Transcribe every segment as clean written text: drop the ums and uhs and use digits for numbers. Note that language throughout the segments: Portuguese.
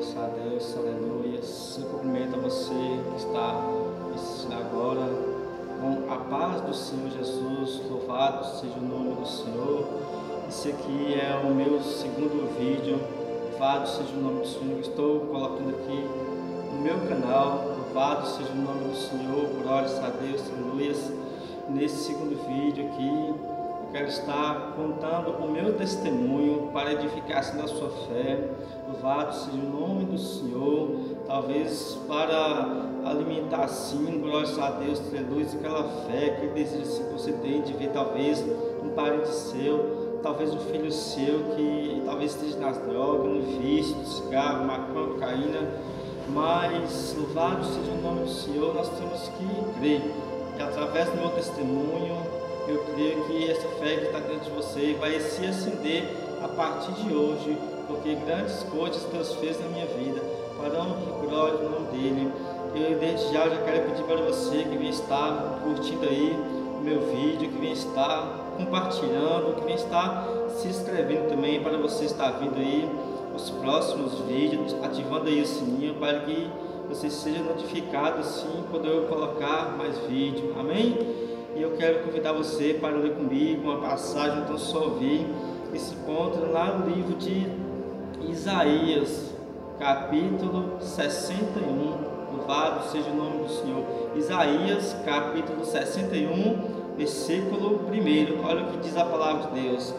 Glórias a Deus, aleluia. Eu cumprimento a você que está me assistindo agora com a paz do Senhor Jesus. Louvado seja o nome do Senhor. Esse aqui é o meu segundo vídeo. Louvado seja o nome do Senhor. Estou colocando aqui no meu canal. Louvado seja o nome do Senhor. Glórias a Deus, aleluia. Nesse segundo vídeo aqui, quero estar contando o meu testemunho para edificação da sua fé. Louvado seja o nome do Senhor. Talvez para alimentar assim, glórias a Deus, luz aquela fé que deseja que você tem de ver talvez um parente seu, talvez um filho seu que talvez esteja nas drogas, no vício, no cigarro, maconha, cocaína. Mas louvado seja o nome do Senhor. Nós temos que crer que através do meu testemunho, eu creio que essa fé que está dentro de você vai se acender a partir de hoje, porque grandes coisas Deus fez na minha vida, para honra e glória no nome dEle. Eu desde já quero pedir para você que vem estar curtindo aí o meu vídeo, que vem estar compartilhando, que vem estar se inscrevendo também, para você estar vindo aí os próximos vídeos, ativando aí o sininho, para que você seja notificado assim quando eu colocar mais vídeo, amém? E eu quero convidar você para ler comigo uma passagem, então só ouvir, que se encontra lá no livro de Isaías, capítulo 61, louvado seja o nome do Senhor. Isaías, capítulo 61, versículo 1, olha o que diz a palavra de Deus.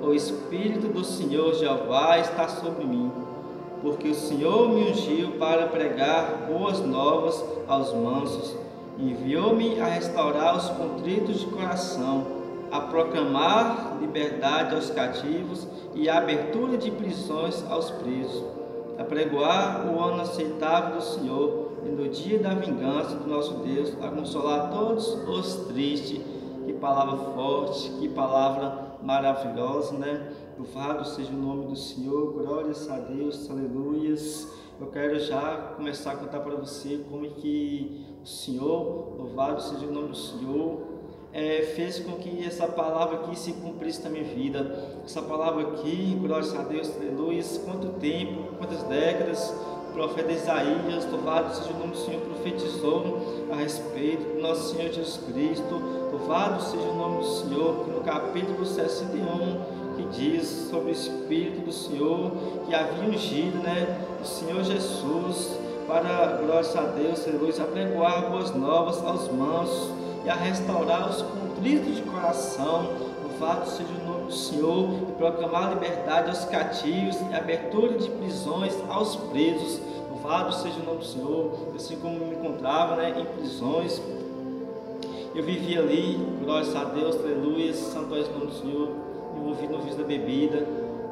O Espírito do Senhor Jeová está sobre mim, porque o Senhor me ungiu para pregar boas novas aos mansos. Enviou-me a restaurar os contritos de coração, a proclamar liberdade aos cativos e a abertura de prisões aos presos, a pregoar o ano aceitável do Senhor e no dia da vingança do nosso Deus, a consolar todos os tristes. Que palavra forte, que palavra maravilhosa, né? Louvado seja o nome do Senhor, glórias a Deus, aleluias. Eu quero já começar a contar para você como que o Senhor, louvado seja o nome do Senhor, fez com que essa palavra aqui se cumprisse na minha vida. Essa palavra aqui, glórias a Deus, aleluia. Quanto tempo, quantas décadas o profeta Isaías, louvado seja o nome do Senhor, profetizou a respeito do nosso Senhor Jesus Cristo. Louvado seja o nome do Senhor, que no capítulo 61, que diz sobre o Espírito do Senhor, que havia ungido, o Senhor Jesus, para, glórias a Deus, aleluia, a pregoar boas novas aos mansos e a restaurar os contritos de coração. Louvado seja o nome do Senhor, e proclamar liberdade aos cativos e abertura de prisões aos presos. Louvado seja o nome do Senhor. Assim como me encontrava em prisões, eu vivia ali, glórias a Deus, aleluia, santo é o nome do Senhor, envolvido no vício da bebida,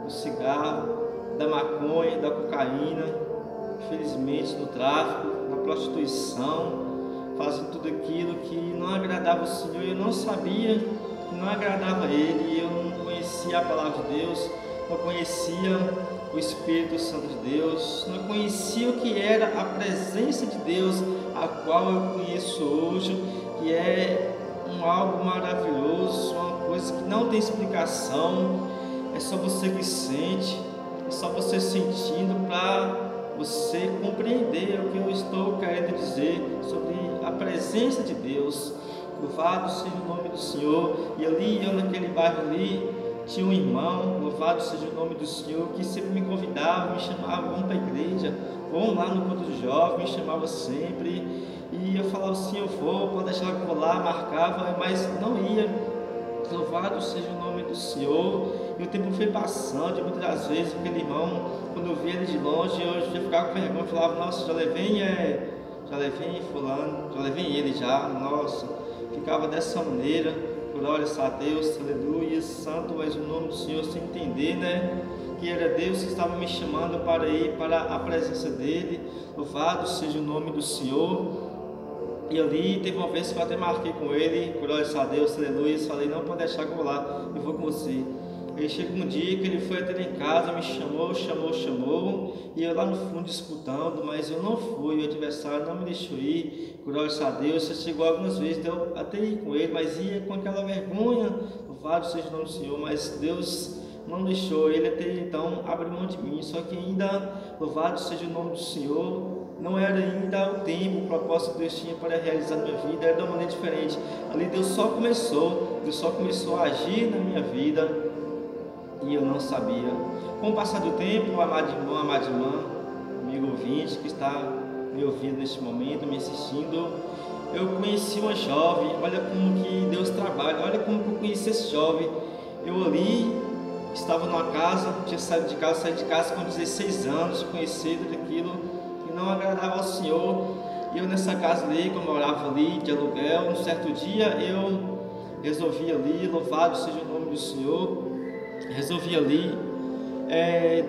do cigarro, da maconha, da cocaína, infelizmente do tráfico, da prostituição, fazendo tudo aquilo que não agradava o Senhor. Eu não sabia que não agradava a Ele, eu não conhecia a palavra de Deus, não conhecia o Espírito Santo de Deus, não conhecia o que era a presença de Deus, a qual eu conheço hoje, que é algo maravilhoso, uma coisa que não tem explicação, é só você que sente, é só você sentindo para você compreender o que eu estou querendo dizer sobre a presença de Deus. Louvado seja o nome do Senhor. E ali, eu naquele bairro ali, tinha um irmão, louvado seja o nome do Senhor, que sempre me convidava, me chamava, vamos para a igreja, vamos lá no culto do jovem, me chamava sempre, e eu falava assim, eu vou, pode deixar que eu vou lá, marcava, mas não ia. Louvado seja o nome do Senhor. E o tempo foi passando, e muitas das vezes aquele irmão, quando eu via ele de longe, eu já ficava com vergonha, falava, nossa, já levei fulano, já levei ele já, nossa, ficava dessa maneira. Glórias a Deus, aleluia, santo és o nome do Senhor, sem entender, que era Deus que estava me chamando para ir para a presença dEle. Louvado seja o nome do Senhor. E ali teve uma vez que eu até marquei com ele, glórias a Deus, aleluia, falei, não pode deixar que eu vou lá, eu vou com você. Aí chegou um dia que ele foi até em casa, me chamou, e eu lá no fundo escutando, mas eu não fui, o adversário não me deixou ir, glórias a Deus. Você chegou algumas vezes, deu até ir com ele, mas ia com aquela vergonha. Louvado seja o nome do Senhor, mas Deus não deixou ele até então abrir mão de mim. Só que ainda, louvado seja o nome do Senhor, não era ainda o tempo, o propósito que Deus tinha para realizar na minha vida, era de uma maneira diferente. Ali Deus só começou a agir na minha vida e eu não sabia. Com o passar do tempo, amado irmão, amada irmã, amigo ouvinte que está me ouvindo neste momento, me assistindo, eu conheci uma jovem. Olha como que Deus trabalha, olha como que eu conheci esse jovem. Eu ali estava numa casa, tinha saído de casa com 16 anos, conhecido daquilo que não agradava ao Senhor. E eu nessa casa ali, que eu morava ali de aluguel, um certo dia eu resolvi ali, louvado seja o nome do Senhor, resolvi ali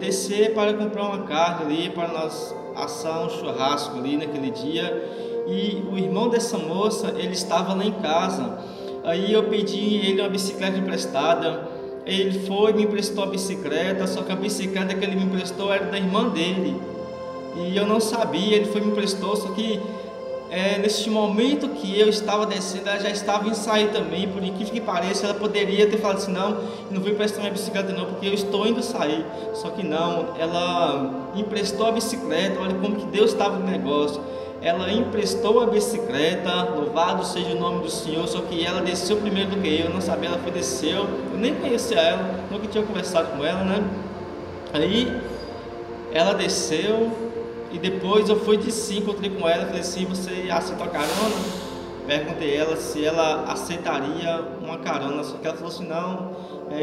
descer para comprar uma carne ali, para nós assar um churrasco ali naquele dia. E o irmão dessa moça, ele estava lá em casa. Aí eu pedi ele uma bicicleta emprestada. Ele foi e me emprestou a bicicleta, só que a bicicleta que ele me emprestou era da irmã dele. E eu não sabia, ele foi e me emprestou, só que neste momento que eu estava descendo, ela já estava em sair também. Por incrível que pareça, ela poderia ter falado assim: não vou emprestar minha bicicleta não, porque eu estou indo sair. Só que não, ela emprestou a bicicleta. Olha como que Deus estava no negócio. Ela emprestou a bicicleta, louvado seja o nome do Senhor. Só que ela desceu primeiro do que eu, não sabia, ela desceu. Eu nem conhecia ela, nunca tinha conversado com ela, né? Aí ela desceu. E depois eu fui de sim, encontrei com ela, falei assim: você aceita a carona? Perguntei ela se ela aceitaria uma carona, só que ela falou assim: não,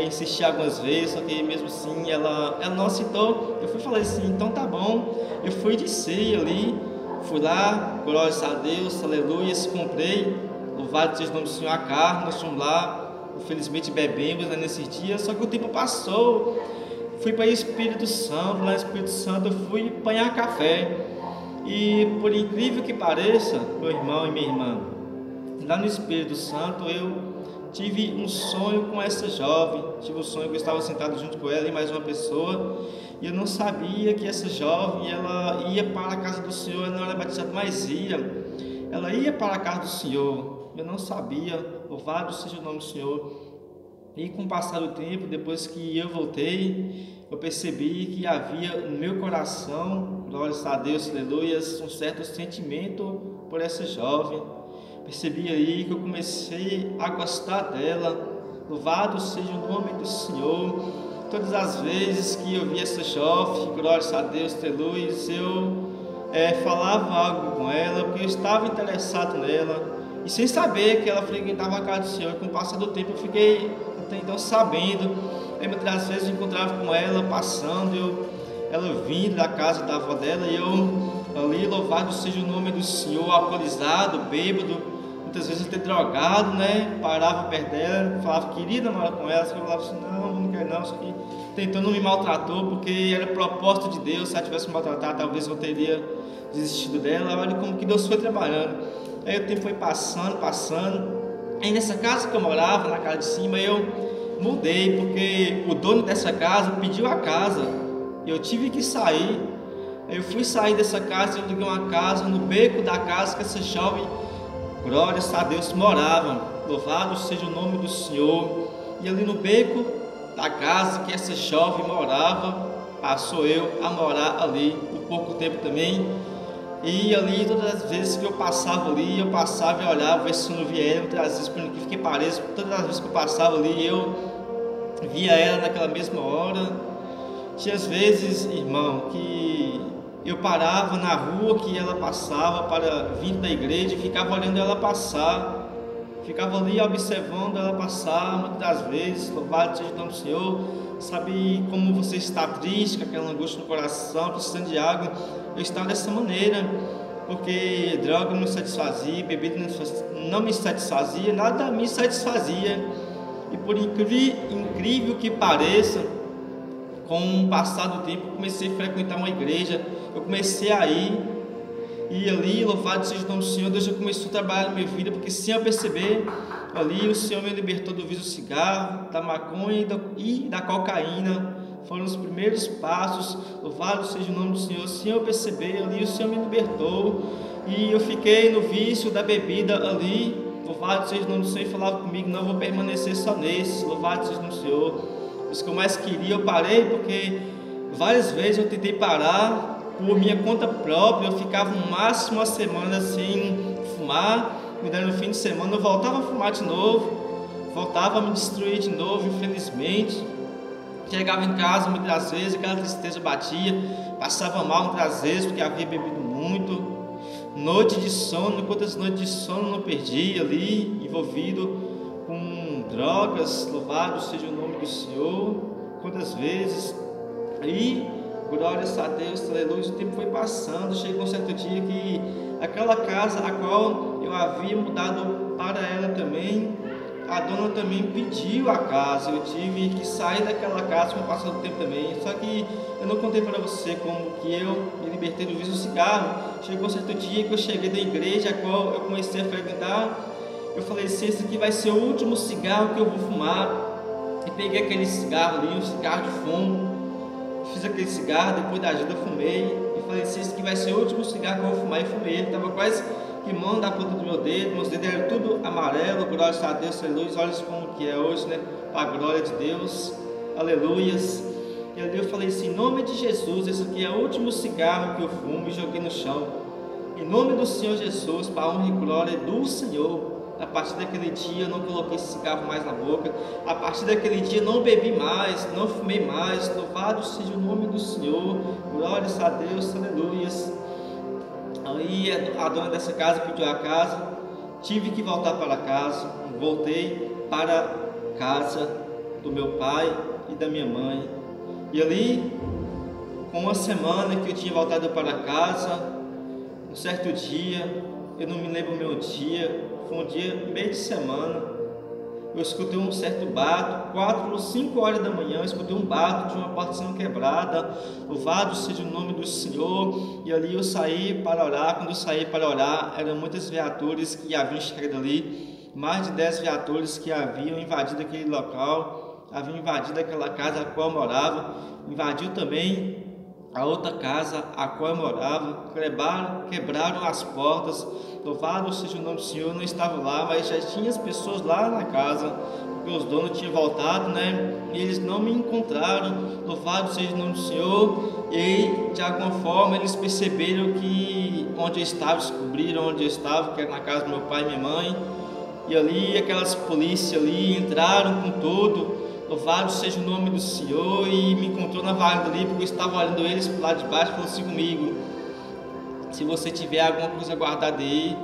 insisti algumas vezes, só que mesmo assim ela não aceitou. Eu fui e falei assim: então tá bom. Eu fui de sim ali, fui lá, glórias a Deus, aleluia, comprei, louvado seja o nome do Senhor, a carne, nós fomos lá, infelizmente bebemos nesse dia, só que o tempo passou. Fui para Espírito Santo, lá no Espírito Santo eu fui apanhar café. E por incrível que pareça, meu irmão e minha irmã, lá no Espírito Santo eu tive um sonho com essa jovem. Tive um sonho que eu estava sentado junto com ela e mais uma pessoa. E eu não sabia que essa jovem, ela ia para a casa do Senhor. Ela não era batizada, mas ia. Ela ia para a casa do Senhor. Eu não sabia. Louvado seja o nome do Senhor. E com o passar do tempo, depois que eu voltei, eu percebi que havia no meu coração, glórias a Deus, aleluia, um certo sentimento por essa jovem. Percebi aí que eu comecei a gostar dela. Louvado seja o nome do Senhor. Todas as vezes que eu via essa jovem, glórias a Deus, aleluia, eu falava algo com ela, porque eu estava interessado nela. E sem saber que ela frequentava a casa do Senhor. Com o passar do tempo eu fiquei até então sabendo. Aí muitas vezes eu encontrava com ela passando, ela vindo da casa da avó dela, e eu ali, louvado seja o nome do Senhor, alcoolizado, bêbado, muitas vezes até drogado, né? Parava perto dela, falava, queria namorar com ela, só que eu falava assim: não quero não, só que tentou, não me maltratou, porque era propósito de Deus. Se ela tivesse me maltratado, talvez eu teria desistido dela. Olha como que Deus foi trabalhando. Aí o tempo foi passando. Aí nessa casa que eu morava, na casa de cima, eu mudei, porque o dono dessa casa pediu a casa e eu tive que sair. Aí eu fui sair dessa casa e eu aluguei uma casa no beco da casa que essa jovem, glórias a Deus, morava. Louvado seja o nome do Senhor. E ali no beco da casa que essa jovem morava, passou eu a morar ali por pouco tempo também. E ali, todas as vezes que eu passava ali, eu passava e olhava, ver se não via ela. Muitas vezes, por incrível que pareça, todas as vezes que eu passava ali, eu via ela naquela mesma hora. Tinha às vezes, irmão, que eu parava na rua que ela passava para vir da igreja e ficava olhando ela passar. Ficava ali observando ela passar. Muitas das vezes, louvado seja o nome do Senhor. Sabe como você está triste, com aquela angústia no coração, precisando de água. Eu estava dessa maneira, porque droga não me satisfazia, bebida não me satisfazia, nada me satisfazia. E por incrível que pareça, com o passar do tempo, eu comecei a frequentar uma igreja, eu comecei a ir, e ali, louvado seja o nome do Senhor, Deus já começou a trabalhar na minha vida, porque sem eu perceber, ali o Senhor me libertou do vício do cigarro, da maconha e da cocaína. Foram os primeiros passos, louvado seja o nome do Senhor. Sem eu perceber, ali o Senhor me libertou, e eu fiquei no vício da bebida ali. Louvado seja o nome do Senhor, e falava comigo: não vou permanecer só nesse, louvado seja o nome do Senhor. os que eu mais queria, eu parei porque várias vezes eu tentei parar por minha conta própria. Eu ficava no máximo uma semana sem fumar, e daí no fim de semana eu voltava a fumar de novo, voltava a me destruir de novo, infelizmente. Chegava em casa muitas vezes, aquela tristeza batia, passava mal muitas vezes porque havia bebido muito. Noite de sono, quantas noites de sono não perdi ali, envolvido com drogas. Louvado seja o nome do Senhor, quantas vezes. E glórias a Deus, aleluia. O tempo foi passando, chegou um certo dia que aquela casa a qual eu havia mudado para ela também, a dona também pediu a casa. Eu tive que sair daquela casa com o passar do tempo também. Só que eu não contei para você como que eu me libertei do vício do cigarro. Chegou um certo dia que eu cheguei da igreja a qual eu comecei a frequentar. Eu falei assim, esse aqui vai ser o último cigarro que eu vou fumar. E peguei aquele cigarro ali, um cigarro de fumo. Fiz aquele cigarro, depois da ajuda eu fumei. E falei assim, esse aqui vai ser o último cigarro que eu vou fumar. E fumei, ele estava quase queimando a ponta do meu dedo. Meus dedos eram tudo amarelo. Glória a Deus, aleluia. Olha como que é hoje, né? Para a glória de Deus, aleluias. E ali eu falei assim, em nome de Jesus, esse aqui é o último cigarro que eu fumo. E joguei no chão. Em nome do Senhor Jesus, para a honra e glória do Senhor. A partir daquele dia eu não coloquei esse cigarro mais na boca. A partir daquele dia eu não bebi mais, não fumei mais. Louvado seja o nome do Senhor. Glórias a Deus, aleluias. Aí a dona dessa casa pediu a casa. Tive que voltar para casa. Voltei para a casa do meu pai e da minha mãe. E ali, com uma semana que eu tinha voltado para casa, um certo dia, eu não me lembro o meu dia, foi um dia meio de semana, eu escutei um certo bato, 4 ou 5 horas da manhã, eu escutei um bato de uma porta sendo quebrada. Louvado seja o nome do Senhor. E ali eu saí para orar. Quando eu saí para orar, eram muitas viaturas que haviam chegado ali, mais de 10 viaturas que haviam invadido aquele local, haviam invadido aquela casa a qual eu morava, invadiu também a outra casa a qual eu morava, quebraram as portas. Louvado seja o nome do Senhor. Eu não estava lá, mas já tinha as pessoas lá na casa, porque os donos tinham voltado, né? E eles não me encontraram. Louvado seja o nome do Senhor. E de alguma forma eles perceberam que onde eu estava, descobriram onde eu estava, que era na casa do meu pai e minha mãe. E ali aquelas polícias ali entraram com tudo. Louvado seja o nome do Senhor. E me encontrou na varanda ali, porque eu estava olhando eles para o lado de baixo. Falou assim comigo: se você tiver alguma coisa guardada aí,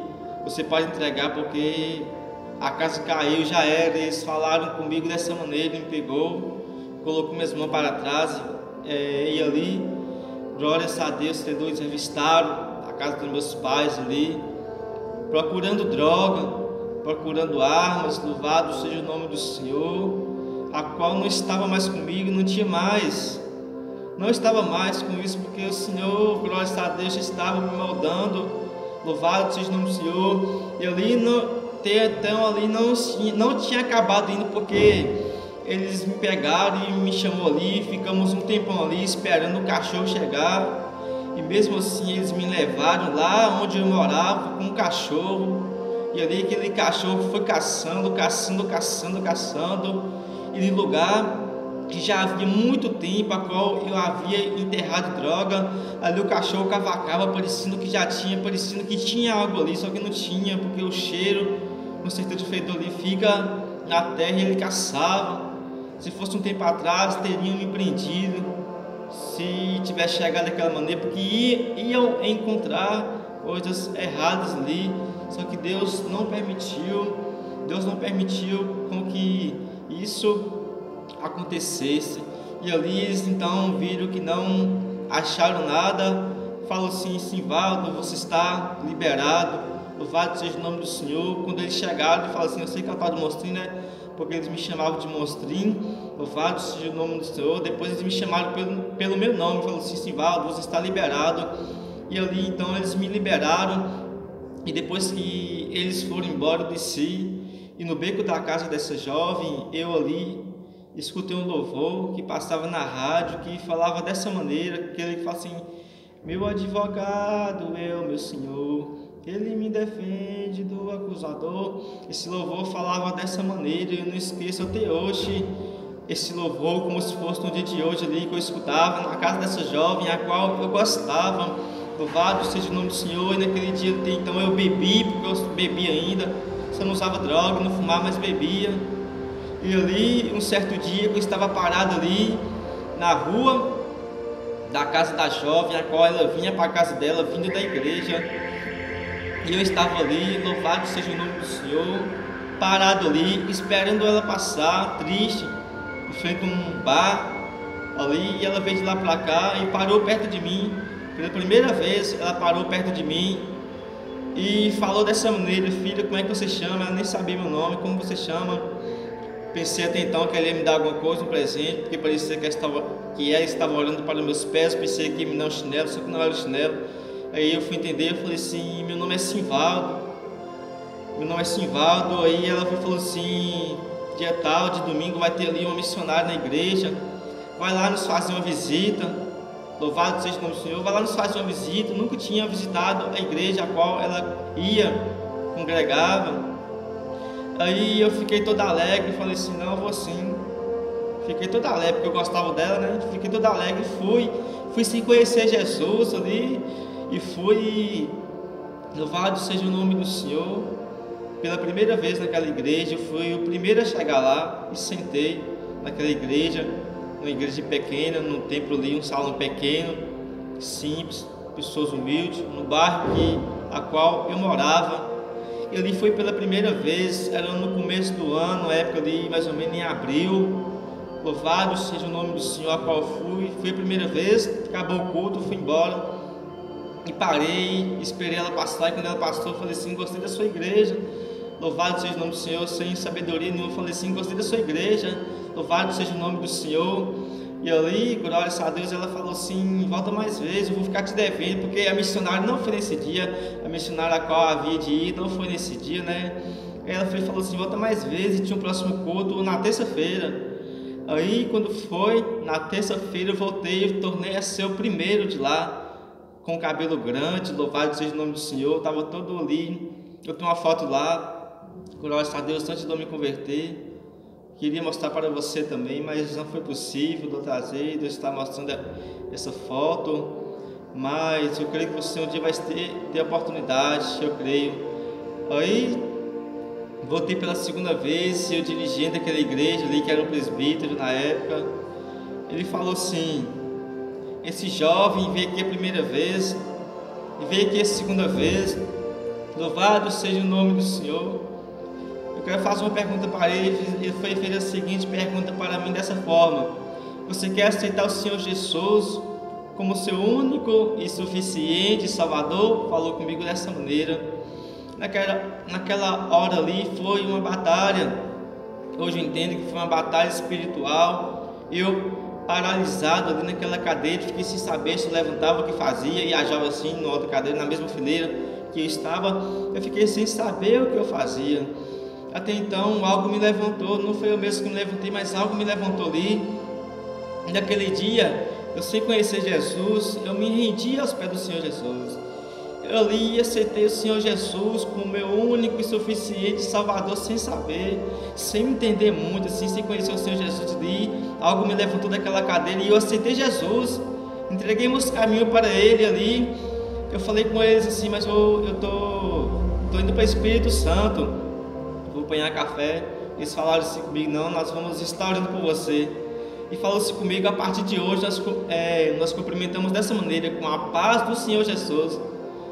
você pode entregar, porque a casa caiu, já era. Eles falaram comigo dessa maneira, me pegou, colocou minhas mãos para trás, e ali, glórias a Deus, eles revistaram a casa dos meus pais ali, procurando droga, procurando armas. Louvado seja o nome do Senhor, a qual não estava mais comigo, não estava mais com isso, porque o Senhor, glória a Deus, estava me moldando. Louvado seja o nome do Senhor. E ali não tinha acabado indo, porque eles me pegaram e me chamou ali. Ficamos um tempão ali esperando o cachorro chegar, e mesmo assim eles me levaram lá onde eu morava com um cachorro. E ali aquele cachorro foi caçando, e em lugar que já havia muito tempo a qual eu havia enterrado droga, ali o cachorro cavacava, parecendo que tinha algo ali, só que não tinha, porque o cheiro, no certeza de fedor ali, fica na terra, e ele caçava. Se fosse um tempo atrás, teriam me prendido, se tivesse chegado daquela maneira, porque iam encontrar coisas erradas ali. Só que Deus não permitiu com que isso acontecesse. E ali eles então viram que não acharam nada. Falou assim: Simvaldo, você está liberado. Louvado seja o nome do Senhor. Quando eles chegaram, ele falou assim: eu sei que é o tal do monstrinho, né? Porque eles me chamavam de monstrinho. Louvado seja o nome do Senhor. Depois eles me chamaram pelo meu nome. Falou assim: Simvaldo, você está liberado. E ali então eles me liberaram. E depois que eles foram embora, eu desci, e no beco da casa dessa jovem, eu ali escutei um louvor que passava na rádio, que falava dessa maneira, que ele fala assim: meu advogado é o meu Senhor, ele me defende do acusador. Esse louvor falava dessa maneira, eu não esqueço até hoje. esse louvor como se fosse no dia de hoje ali, que eu escutava na casa dessa jovem, a qual eu gostava. Louvado seja o nome do Senhor. E naquele dia então eu bebi, porque eu bebia ainda, só não usava droga, não fumava, mas bebia. E ali, um certo dia, eu estava parado ali na rua da casa da jovem, a qual ela vinha para a casa dela, vindo da igreja. E eu estava ali, louvado seja o nome do Senhor, parado ali, esperando ela passar, triste, em frente a um bar ali. E ela veio de lá para cá e parou perto de mim. Pela primeira vez ela parou perto de mim e falou dessa maneira: filha, como é que você chama? Ela nem sabia meu nome. Como você chama? Pensei até então que ela ia me dar alguma coisa, um presente, porque parecia que ela estava olhando para os meus pés. Pensei que ia me dar um chinelo, só que não era chinelo. Aí eu fui entender, eu falei assim: meu nome é Simvaldo. Meu nome é Simvaldo. Aí ela falou assim: dia tal, de domingo, vai ter ali uma missionária na igreja, vai lá nos fazer uma visita. Louvado seja o nome do Senhor. Vai lá nos fazer uma visita. Eu nunca tinha visitado a igreja a qual ela ia, congregava. Aí eu fiquei todo alegre, falei assim: não, eu vou sim. Fiquei todo alegre, porque eu gostava dela, né? Fiquei todo alegre, fui sem conhecer Jesus ali, e fui. Louvado seja o nome do Senhor. Pela primeira vez naquela igreja, eu fui o primeiro a chegar lá e sentei naquela igreja, uma igreja pequena, num templo ali, um salão pequeno, simples, pessoas humildes, no bairro a qual eu morava. E ali foi pela primeira vez, era no começo do ano, época ali mais ou menos em abril. Louvado seja o nome do Senhor, a qual fui a primeira vez. Acabou o culto, fui embora e parei, esperei ela passar. E quando ela passou, eu falei assim: gostei da sua igreja. Louvado seja o nome do Senhor. Sem sabedoria nenhuma, eu falei assim: gostei da sua igreja. Louvado seja o nome do Senhor. E ali, glórias a Deus, ela falou assim: volta mais vezes, eu vou ficar te devendo, porque a missionária não foi nesse dia, a missionária a qual havia de ir não foi nesse dia, né? Ela falou assim: volta mais vezes. E tinha um próximo culto na terça-feira. Aí quando foi, na terça-feira eu voltei, eu tornei a ser o primeiro de lá, com o cabelo grande. Louvado seja o nome do Senhor, estava todo ali. Eu tenho uma foto lá, glórias a Deus, antes de eu me converter. Queria mostrar para você também, mas não foi possível de eu trazer, de eu estar mostrando essa foto. Mas eu creio que você um dia vai ter a oportunidade, eu creio. Aí voltei pela segunda vez, eu dirigindo aquela igreja ali, que era um presbítero na época. Ele falou assim: esse jovem veio aqui a primeira vez e veio aqui a segunda vez. Louvado seja o nome do Senhor. Eu quero fazer uma pergunta para ele. Ele fez a seguinte pergunta para mim dessa forma: você quer aceitar o Senhor Jesus como seu único e suficiente Salvador? Falou comigo dessa maneira. Naquela hora ali foi uma batalha. Hoje eu entendo que foi uma batalha espiritual. Eu paralisado ali naquela cadeira, fiquei sem saber se levantava, o que fazia, e viajava assim na outra cadeira, na mesma fileira que eu estava. Eu fiquei sem saber o que eu fazia. Até então algo me levantou, não foi eu mesmo que me levantei, mas algo me levantou ali. Naquele dia, eu sem conhecer Jesus, eu me rendi aos pés do Senhor Jesus. Eu ali e aceitei o Senhor Jesus como meu único e suficiente Salvador, sem saber, sem entender muito, assim, sem conhecer o Senhor Jesus ali. Algo me levantou daquela cadeira e eu aceitei Jesus. Entreguei meus caminhos para Ele ali. Eu falei com eles assim: mas eu tô indo para o Espírito Santo, vou apanhar café. Eles falaram assim comigo: não, nós vamos estar orando por você. E falou assim comigo: a partir de hoje nós cumprimentamos dessa maneira, com a paz do Senhor Jesus.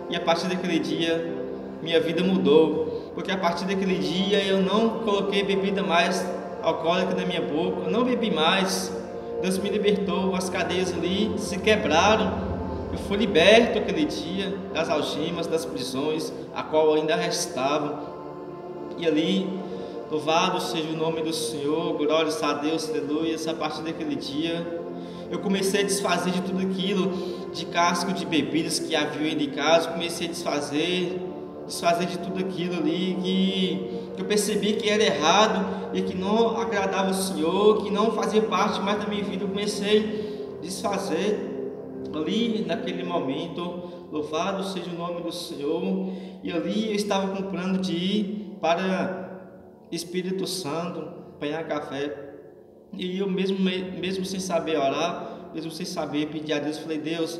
E a partir daquele dia minha vida mudou, porque a partir daquele dia eu não coloquei bebida mais alcoólica na minha boca, eu não bebi mais. Deus me libertou, as cadeias ali se quebraram. Eu fui liberto aquele dia das algemas, das prisões, a qual ainda restavam. E ali, louvado seja o nome do Senhor, glórias a Deus, aleluia. A partir daquele dia eu comecei a desfazer de tudo aquilo, de casco de bebidas que havia em casa. Comecei a desfazer de tudo aquilo ali que eu percebi que era errado e que não agradava o Senhor, que não fazia parte mais da minha vida. Eu comecei a desfazer ali naquele momento. Louvado seja o nome do Senhor. E ali eu estava com o plano de ir para Espírito Santo, apanhar café. E eu mesmo sem saber orar, mesmo sem saber pedir a Deus, falei: Deus,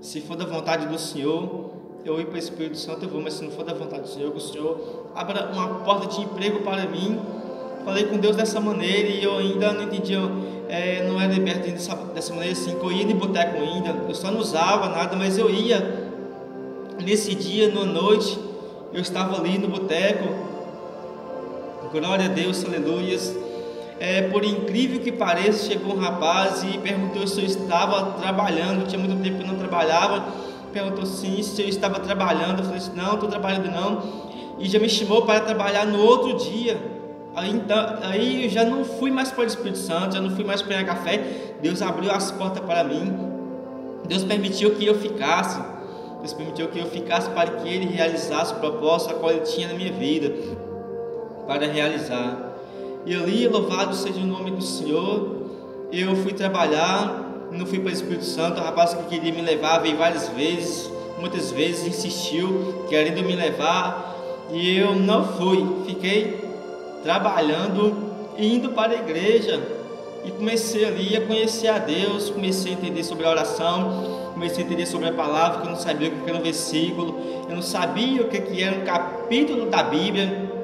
se for da vontade do Senhor, eu ir para o Espírito Santo eu vou, mas se não for da vontade do Senhor, que o Senhor abra uma porta de emprego para mim. Falei com Deus dessa maneira e eu ainda não entendia, não era liberto ainda dessa maneira assim, que eu ia de boteco ainda, eu só não usava nada, mas eu ia. Nesse dia, na noite, eu estava ali no boteco, glória a Deus, aleluias. Por incrível que pareça, chegou um rapaz e perguntou se eu estava trabalhando. Tinha muito tempo que eu não trabalhava. Perguntou sim, se eu estava trabalhando. Eu falei assim: não, estou trabalhando não. E já me chamou para trabalhar no outro dia. Aí eu já não fui mais para o Espírito Santo, já não fui mais pegar café. Deus abriu as portas para mim. Deus permitiu que eu ficasse. Deus permitiu que eu ficasse para que Ele realizasse o propósito a qual Ele tinha na minha vida para realizar. E ali, louvado seja o nome do Senhor, eu fui trabalhar, não fui para o Espírito Santo. O rapaz que queria me levar veio várias vezes, muitas vezes insistiu, querendo me levar, e eu não fui. Fiquei trabalhando, indo para a igreja, e comecei ali a conhecer a Deus, comecei a entender sobre a oração, comecei a entender sobre a palavra, que eu não sabia o que era um versículo, eu não sabia o que era um capítulo da Bíblia.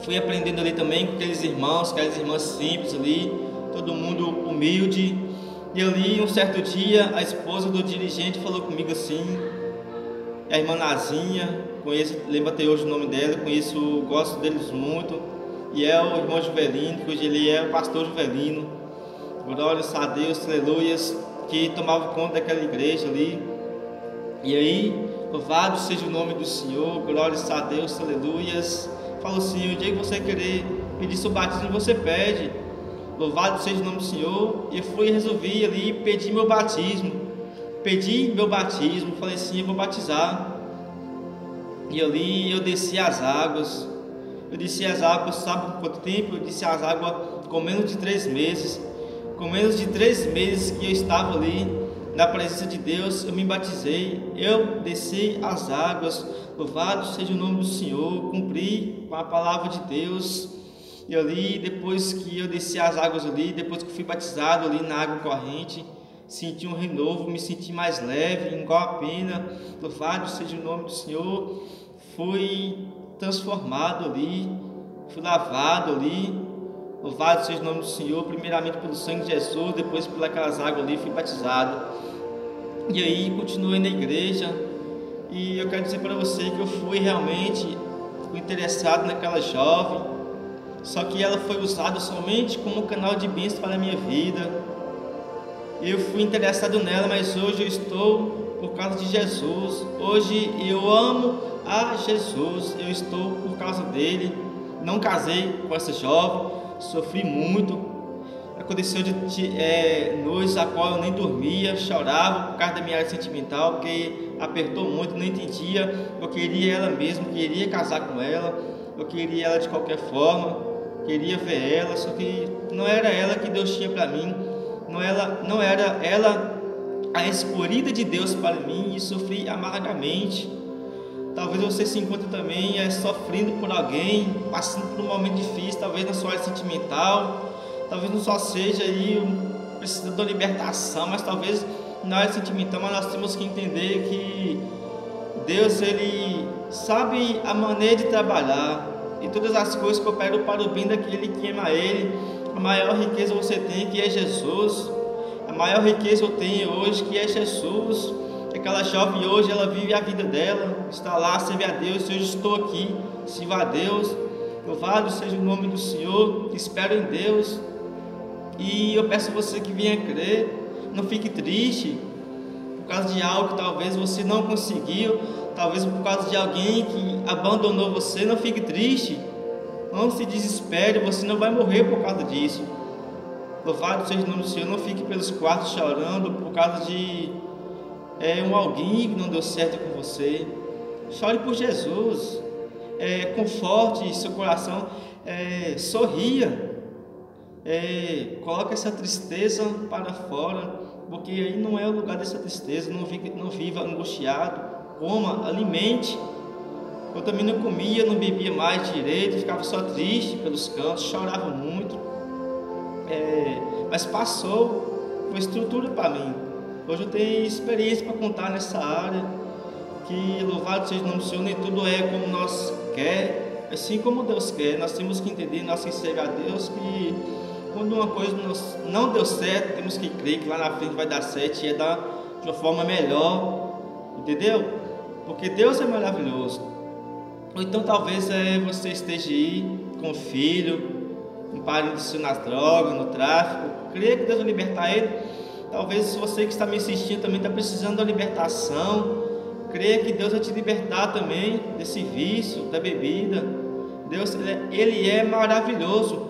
Fui aprendendo ali também com aqueles irmãos, aquelas irmãs simples ali, todo mundo humilde. E ali, um certo dia, a esposa do dirigente falou comigo assim, a irmã Nazinha, lembro até hoje o nome dela, gosto deles muito, e é o irmão Juvelino, que hoje ele é o pastor Juvelino, glórias a Deus, aleluias, que tomava conta daquela igreja ali. E aí, louvado seja o nome do Senhor, glórias a Deus, aleluias. Falou assim: o dia que você querer pedir seu batismo, você pede. Louvado seja o nome do Senhor. E eu fui e resolvi ali pedir meu batismo. Falei assim: eu vou batizar. E ali eu desci as águas. Sabe por quanto tempo? Eu desci as águas com menos de 3 meses. Com menos de 3 meses que eu estava ali na presença de Deus, eu me batizei. Eu desci as águas. Louvado seja o nome do Senhor, cumpri com a palavra de Deus. E ali, depois que eu desci as águas ali, depois que fui batizado ali na água corrente, senti um renovo, me senti mais leve, igual a pena. Louvado seja o nome do Senhor. Fui transformado ali, fui lavado ali. Louvado seja o nome do Senhor, primeiramente pelo sangue de Jesus, depois pelas águas ali, fui batizado. E aí, continuei na igreja. E eu quero dizer para você que eu fui interessado naquela jovem, só que ela foi usada somente como canal de bênção para a minha vida. Eu fui interessado nela, mas hoje eu estou por causa de Jesus. Hoje eu amo a Jesus, eu estou por causa dele. Não casei com essa jovem, sofri muito. Aconteceu de noites a qual eu nem dormia, chorava por causa da minha área sentimental, porque apertou muito, não entendia. Eu queria ela mesmo, queria casar com ela, eu queria ela de qualquer forma, queria ver ela, só que não era ela que Deus tinha para mim, não era ela a escolhida de Deus para mim, e sofri amargamente. Talvez você se encontre também sofrendo por alguém, passando por um momento difícil, talvez na sua área sentimental. Talvez não só seja aí precisando de libertação, mas talvez na área sentimental. Mas nós temos que entender que Deus, Ele sabe a maneira de trabalhar, e todas as coisas cooperam para o bem daquele que ama Ele. A maior riqueza você tem, que é Jesus. A maior riqueza eu tenho hoje, que é Jesus. Aquela jovem hoje, ela vive a vida dela, está lá, serve a Deus. Hoje estou aqui, sirvo a Deus. Louvado seja o nome do Senhor, espero em Deus. E eu peço a você que venha crer, não fique triste por causa de algo que talvez você não conseguiu, talvez por causa de alguém que abandonou você. Não fique triste, não se desespere, você não vai morrer por causa disso. Louvado seja o nome do Senhor. Não fique pelos quartos chorando por causa de alguém que não deu certo com você. Chore por Jesus, conforte seu coração, sorria. Coloque essa tristeza para fora, porque aí não é o lugar dessa tristeza. Não viva angustiado, coma, alimente. Eu também não comia, não bebia mais direito, ficava só triste pelos cantos, chorava muito. mas passou, foi estrutura para mim. Hoje eu tenho experiência para contar nessa área, que louvado seja o nome do Senhor, nem tudo é como nós quer, assim como Deus quer. Nós temos que entender, nós que servir a Deus, que quando uma coisa não deu certo, temos que crer que lá na frente vai dar certo e é dar de uma forma melhor, entendeu? Porque Deus é maravilhoso. Ou então talvez você esteja aí com um filho, um parente seu nas drogas, no tráfico, creia que Deus vai libertar ele. Talvez você que está me assistindo também está precisando da libertação, creia que Deus vai te libertar também desse vício, da bebida. Deus, Ele é maravilhoso,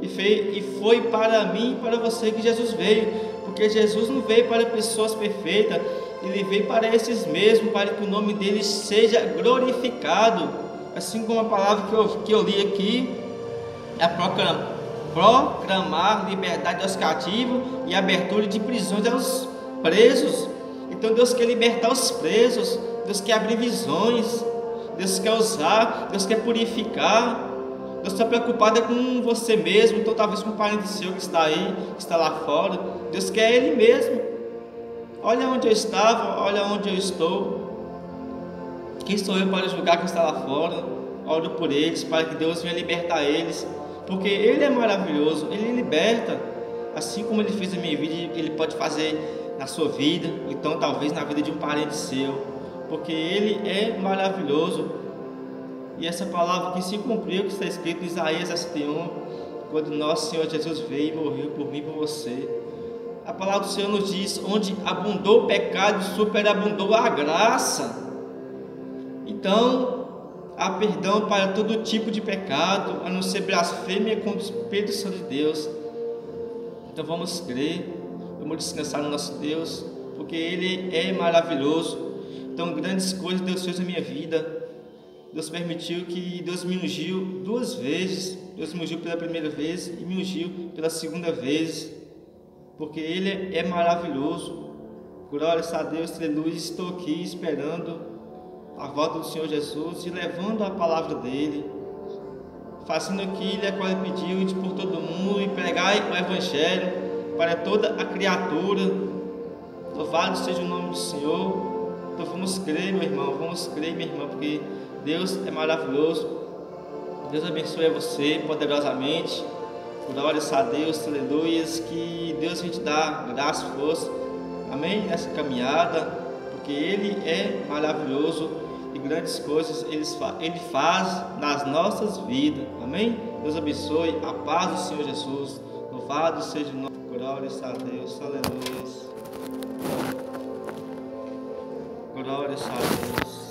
e foi para mim e para você que Jesus veio, porque Jesus não veio para pessoas perfeitas, Ele veio para esses mesmos, para que o nome dele seja glorificado, assim como a palavra que eu li aqui, é proclamar liberdade aos cativos e abertura de prisões aos presos. Então Deus quer libertar os presos, Deus quer abrir visões, Deus quer usar, Deus quer purificar. Deus está preocupado com você mesmo, então talvez com um parente seu que está aí, que está lá fora. Deus quer Ele mesmo. Olha onde eu estava, olha onde eu estou. Quem sou eu para julgar quem está lá fora? Oro por eles, para que Deus venha libertar eles, porque Ele é maravilhoso, Ele liberta, assim como Ele fez na minha vida, Ele pode fazer na sua vida, então talvez na vida de um parente seu, porque Ele é maravilhoso. E essa palavra que se cumpriu, que está escrito em Isaías 61, quando nosso Senhor Jesus veio e morreu por mim e por você. A palavra do Senhor nos diz: onde abundou o pecado, superabundou a graça. Então, há perdão para todo tipo de pecado, a não ser blasfêmia contra o Espírito Santo de Deus. Então vamos crer, vamos descansar no nosso Deus, porque Ele é maravilhoso. Então grandes coisas Deus fez na minha vida. Deus permitiu que Deus me ungiu 2 vezes. Deus me ungiu pela primeira vez e me ungiu pela segunda vez, porque Ele é maravilhoso. Glórias a Deus, aleluia. Estou aqui esperando a volta do Senhor Jesus e levando a palavra dele, fazendo aquilo a qual Ele pediu, de por todo mundo e pregar o Evangelho para toda a criatura. Louvado seja o nome do Senhor. Então vamos crer, meu irmão, vamos crer, minha irmã, porque Deus é maravilhoso. Deus abençoe você poderosamente. Glórias a Deus, aleluia. Que Deus vai te dar graça e força, amém, nessa caminhada, porque Ele é maravilhoso e grandes coisas Ele faz nas nossas vidas, amém. Deus abençoe, a paz do Senhor Jesus. Louvado seja o nome. Glórias a Deus, aleluia. Glórias a Deus.